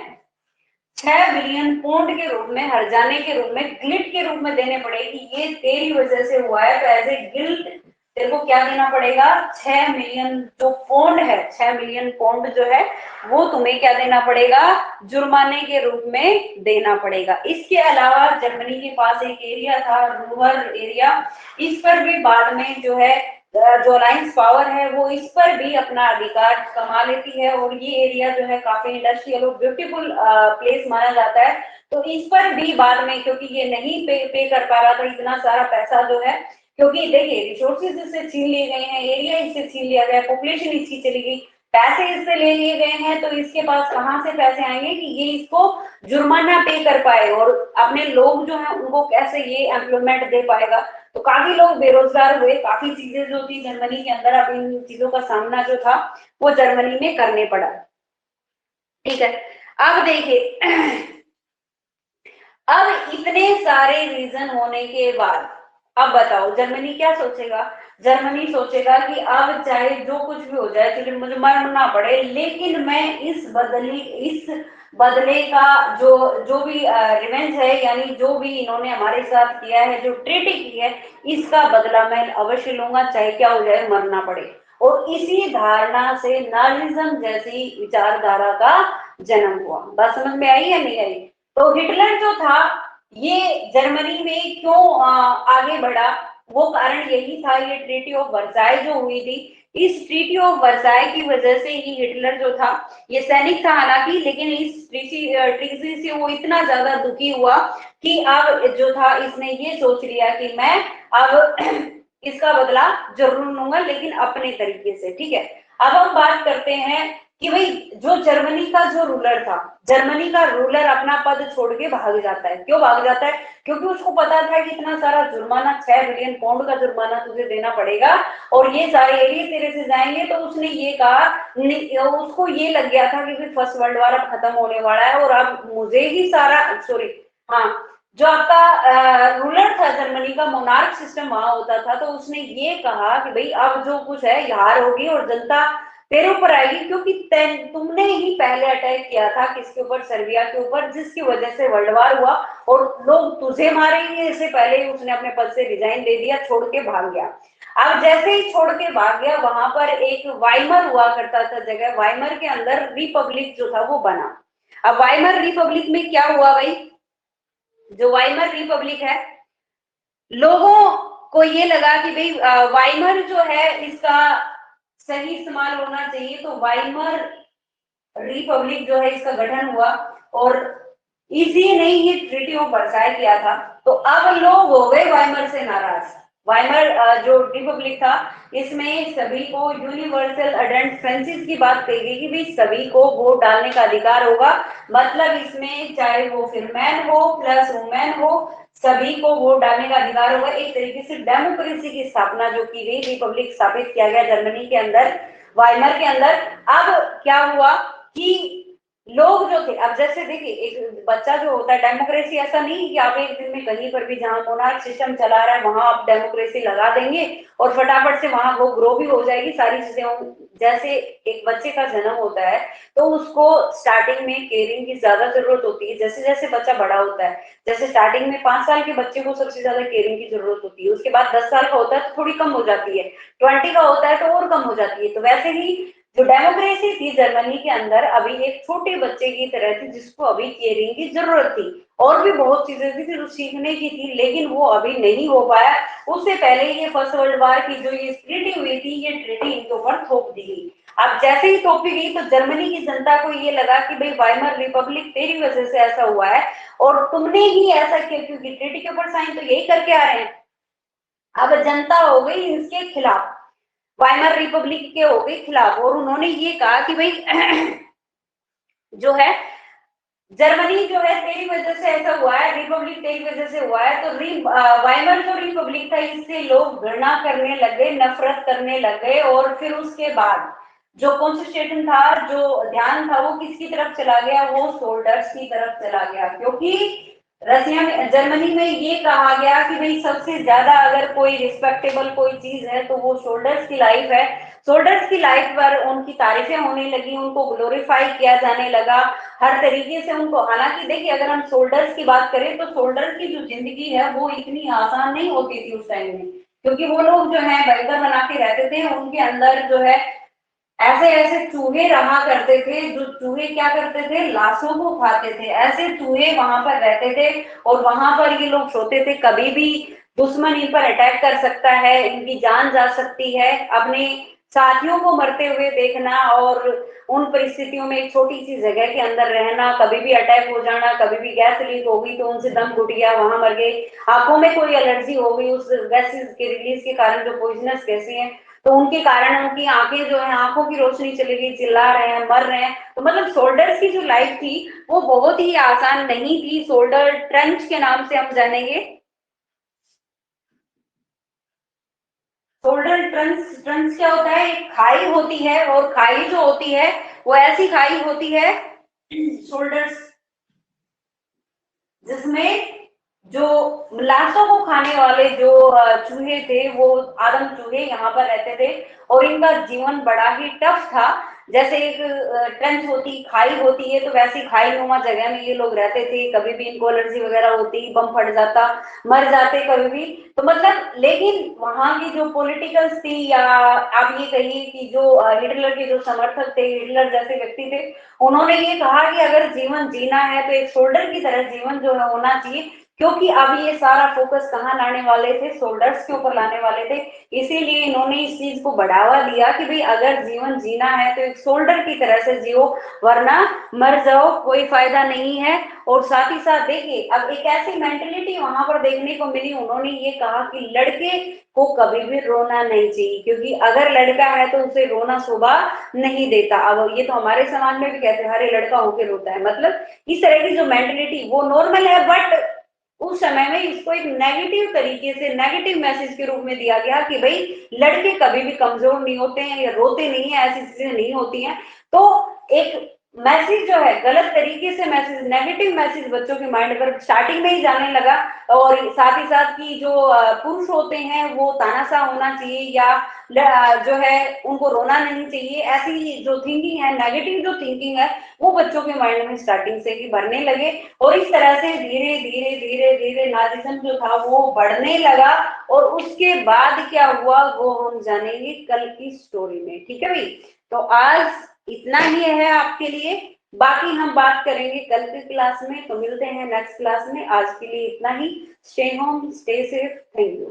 6 बिलियन पौंड के रूप में, हर्जाने के रूप में, गिल्ट के रूप में देने पड़े कि ये तेरी वजह से हुआ है, तो एज ए गिल्ट तेरे को क्या देना पड़ेगा, 6 मिलियन जो पौंड है, 6 मिलियन पौंड जो है वो तुम्हें क्या देना पड़ेगा, जुर्माने के रूप में देना पड़ेगा। इसके अलावा जर्मनी के पास एक एरिया था, रूवर एरिया, इस पर भी बाद में जो है जो अलायंस पावर है वो इस पर भी अपना अधिकार कमा लेती है, और ये एरिया जो है काफी इंडस्ट्रियल और ब्यूटीफुल प्लेस माना जाता है। तो इस पर भी बाद में, क्योंकि ये नहीं पे कर पा रहा था इतना सारा पैसा जो है, क्योंकि देखिए रिसोर्सेज इससे छीन लिए गए हैं, एरिया इससे छीन लिया गया, पॉपुलेशन इसकी चली गई, पैसे इससे ले लिए गए हैं, तो इसके पास कहाँ से पैसे आएंगे कि ये इसको जुर्माना पे कर पाए, और अपने लोग जो है उनको कैसे ये एम्प्लॉयमेंट दे पाएगा। तो काफी लोग बेरोजगार हुए, काफी चीजें जो थी जर्मनी के अंदर, अब इन चीजों का सामना जो था वो जर्मनी में करने पड़ा। ठीक है, अब देखिए अब इतने सारे रीजन होने के बाद अब बताओ जर्मनी क्या सोचेगा। जर्मनी सोचेगा कि अब चाहे जो कुछ भी हो जाए, चलिए मुझे मरना पड़े, लेकिन मैं इस बदले का जो जो भी रिवेंज है, यानी जो भी इन्होंने हमारे साथ किया है, जो ट्रीटी की है, इसका बदला मैं अवश्य लूंगा, चाहे क्या हो जाए, मरना पड़े। और इसी धारणा से नाजिज्म जैसी विचारधारा का जन्म हुआ। बात समझ में आई या नहीं आई। तो हिटलर जो था ये जर्मनी में क्यों आगे बढ़ा, वो कारण यही था, ये ट्रीटी ऑफ वर्साई जो हुई थी, इस ट्रीटी ऑफ वर्साई की वजह से ही हिटलर जो था, ये सैनिक था हालांकि, लेकिन इस ट्रीटी से वो इतना ज्यादा दुखी हुआ कि अब जो था इसने ये सोच लिया कि मैं अब इसका बदला जरूर लूंगा, लेकिन अपने तरीके से। ठीक है, अब हम बात करते हैं कि भाई जो जर्मनी का जो रूलर था, जर्मनी का रूलर अपना पद छोड़ के भाग जाता है। क्यों भाग जाता है? क्योंकि उसको पता था कि इतना सारा जुर्माना, 6 बिलियन पौंड का जुर्माना तुझे देना पड़ेगा और ये सारे एरिया तेरे से जाएंगे। तो उसने ये कहा, उसको ये लग गया था कि फर्स्ट वर्ल्ड वॉर अब खत्म होने वाला है और अब मुझे ही सारा, सॉरी, हाँ, जो आपका रूलर था जर्मनी का, मोनार्क सिस्टम वहां होता था, तो उसने ये कहा कि भाई अब जो कुछ है हार होगी और जनता तेरे ऊपर आएगी, क्योंकि तुमने ही पहले अटैक किया था किसके ऊपर, सर्बिया के ऊपर, जिसकी वजह से वर्ल्ड वार हुआ और लोग तुझे मारेंगे, इससे पहले ही उसने अपने पद से रिजाइन दे दिया, छोड़ के भाग गया। अब जैसे ही छोड़ के भाग गया, वहां पर एक वाइमर हुआ करता था जगह, वाइमर के अंदर रिपब्लिक जो था वो बना। अब वाइमर रिपब्लिक में क्या हुआ भाई, जो वाइमर रिपब्लिक है, लोगों को ये लगा कि भाई वाइमर जो है इसका सही इस्तेमाल होना चाहिए, तो वाइमर रिपब्लिक जो है इसका गठन हुआ और इसी ने ये ट्रीटी ऑफ वर्साई किया था। तो अब लोग हो गए वाइमर से नाराज। वाइमर जो रिपब्लिक था, इसमें सभी को यूनिवर्सल अडेंट फ्रेंसिस की बात कही गई कि भाई सभी को वोट डालने का अधिकार होगा, मतलब इसमें चाहे वो फिर मैन हो प्लस वुमेन हो, सभी को वोट डालने का अधिकार होगा। एक तरीके से डेमोक्रेसी की स्थापना जो की गई, रिपब्लिक स्थापित किया गया जर्मनी के अंदर, वाइमर के अंदर। अब क्या हुआ कि लोग जो थे, अब जैसे देखिए एक बच्चा जो होता है, डेमोक्रेसी ऐसा नहीं कि आप एक दिन में कहीं पर भी जहां मोनार्क सिस्टम चला रहा है वहां आप डेमोक्रेसी लगा देंगे और फटाफट से वहां वो ग्रो भी हो जाएगी सारी चीजें। जैसे एक बच्चे का जन्म होता है तो उसको स्टार्टिंग में केयरिंग की ज्यादा जरूरत होती है, जैसे जैसे बच्चा बड़ा होता है, जैसे स्टार्टिंग में 5 साल के बच्चे को सबसे ज्यादा केयरिंग की जरूरत होती है, उसके बाद 10 साल का होता है तो थोड़ी कम हो जाती है, 20 का होता है तो और कम हो जाती है। तो वैसे ही जो डेमोक्रेसी थी जर्मनी के अंदर अभी एक छोटे बच्चे की तरह थी, जिसको अभी केयरिंग की जरूरत थी, और भी बहुत चीजें थी जो सीखने की थी, लेकिन वो अभी नहीं हो पाया। उससे पहले ये फर्स्ट वर्ल्ड वार की जो ये ट्रीटी हुई थी, ये ट्रीटी इनके ऊपर थोप दी गई। अब जैसे ही थोपी गई तो जर्मनी की जनता को ये लगा कि भाई वाइमर रिपब्लिक तेरी वजह से ऐसा हुआ है और तुमने ही ऐसा किया, क्योंकि ट्रीटी के ऊपर साइन तो यही करके आ रहे हैं। अब जनता हो गई इसके खिलाफ, वाइमर रिपब्लिक के हो गए खिलाफ, और उन्होंने ये कहा कि भाई जो है जर्मनी जो है तेरी वजह से ऐसा हुआ है, रिपब्लिक तेरी वजह से हुआ है, तो वाइमर जो रिपब्लिक था इससे लोग घृणा करने लगे, नफरत करने लगे, और फिर उसके बाद जो कॉन्सेंट्रेशन था, जो ध्यान था, वो किसकी तरफ चला गया, वो सोल्डर्स की तरफ चला गया। क्योंकि रसिया में, जर्मनी में ये कहा गया कि भाई सबसे ज्यादा अगर कोई रिस्पेक्टेबल कोई चीज है तो वो शोल्डर्स की लाइफ है। शोल्डर्स की लाइफ पर उनकी तारीफें होने लगी, उनको ग्लोरीफाई किया जाने लगा हर तरीके से उनको। हालांकि देखिए अगर हम शोल्डर्स की बात करें तो शोल्डर्स की जो जिंदगी है वो इतनी आसान नहीं होती थी उस टाइम में, क्योंकि वो लोग जो है बंकर बना के रहते थे, उनके अंदर जो है ऐसे ऐसे चूहे रहा करते थे, जो चूहे क्या करते थे, लाशों को खाते थे, ऐसे चूहे वहां पर रहते थे। और वहां पर ये लोग सोते थे कभी भी दुश्मन इन पर अटैक कर सकता है, इनकी जान जा सकती है। अपने साथियों को मरते हुए देखना और उन परिस्थितियों में एक छोटी सी जगह के अंदर रहना, कभी भी अटैक हो जाना, कभी भी गैस लीक हो गई तो उनसे दम घुट गया, वहां मर गए। आंखों में कोई एलर्जी हो गई उस गैसेस के रिलीज के कारण, जो पॉइजनस गैसें हैं, तो उनके कारण उनकी आंखें जो है, आंखों की रोशनी चली गई, चिल्ला रहे हैं, मर रहे हैं। तो मतलब सोल्डर्स की जो लाइफ थी वो बहुत ही आसान नहीं थी। सोल्डर ट्रेंच के नाम से हम जानेंगे। सोल्डर ट्रेंच, ट्रेंच क्या होता है, एक खाई होती है, और खाई जो होती है वो ऐसी खाई होती है शोल्डर्स, जिसमें जो लाशों को खाने वाले जो चूहे थे, वो आदम चूहे यहाँ पर रहते थे, और इनका जीवन बड़ा ही टफ था। जैसे एक ट्रेंच होती, खाई होती है, तो वैसी खाई नुमा जगह में ये लोग रहते थे। कभी भी इनको एलर्जी वगैरह होती, बम फट जाता, मर जाते कभी भी। तो मतलब लेकिन वहां की जो पॉलिटिकल्स थी, या आप ये कहिए कि जो हिटलर के जो समर्थक थे, हिटलर जैसे व्यक्ति थे, उन्होंने ये कहा कि अगर जीवन जीना है तो एक शोल्डर की तरह जीवन जो है होना चाहिए। क्योंकि अब ये सारा फोकस कहाँ लाने वाले थे, शोल्डर्स के ऊपर लाने वाले थे। इसीलिए इन्होंने इस चीज को बढ़ावा दिया कि भाई अगर जीवन जीना है तो एक शोल्डर की तरह से जियो, वरना मर जाओ, कोई फायदा नहीं है। और साथ ही साथ देखिए अब एक ऐसी मेंटेलिटी वहां पर देखने को मिली, उन्होंने ये कहा कि लड़के को कभी भी रोना नहीं चाहिए, क्योंकि अगर लड़का है तो उसे रोना शोभा नहीं देता। अब ये तो हमारे समाज में भी कहते हैं, अरे लड़का होके रोता है, मतलब इस तरह की जो मेंटेलिटी वो नॉर्मल है। बट उस समय में इसको एक नेगेटिव तरीके से, नेगेटिव मैसेज के रूप में दिया गया कि भाई लड़के कभी भी कमजोर नहीं होते हैं या रोते नहीं है, ऐसी चीजें नहीं होती हैं। तो एक मैसेज जो है गलत तरीके से, मैसेज, नेगेटिव मैसेज बच्चों के माइंड पर स्टार्टिंग में ही जाने लगा। और साथ ही साथ की जो पुरुष होते हैं वो तानाशाह होना चाहिए, या जो है उनको रोना नहीं चाहिए, ऐसी जो थिंकिंग है, नेगेटिव जो थिंकिंग है, वो बच्चों के माइंड में स्टार्टिंग से ही भरने लगे। और इस तरह से धीरे धीरे धीरे धीरे नाजिज्म जो था वो बढ़ने लगा। और उसके बाद क्या हुआ वो हम जानेंगे कल की स्टोरी में, ठीक है भाई। तो आज इतना ही है आपके लिए, बाकी हम बात करेंगे कल की क्लास में। तो मिलते हैं नेक्स्ट क्लास में, आज के लिए इतना ही। Stay home, stay safe, thank you.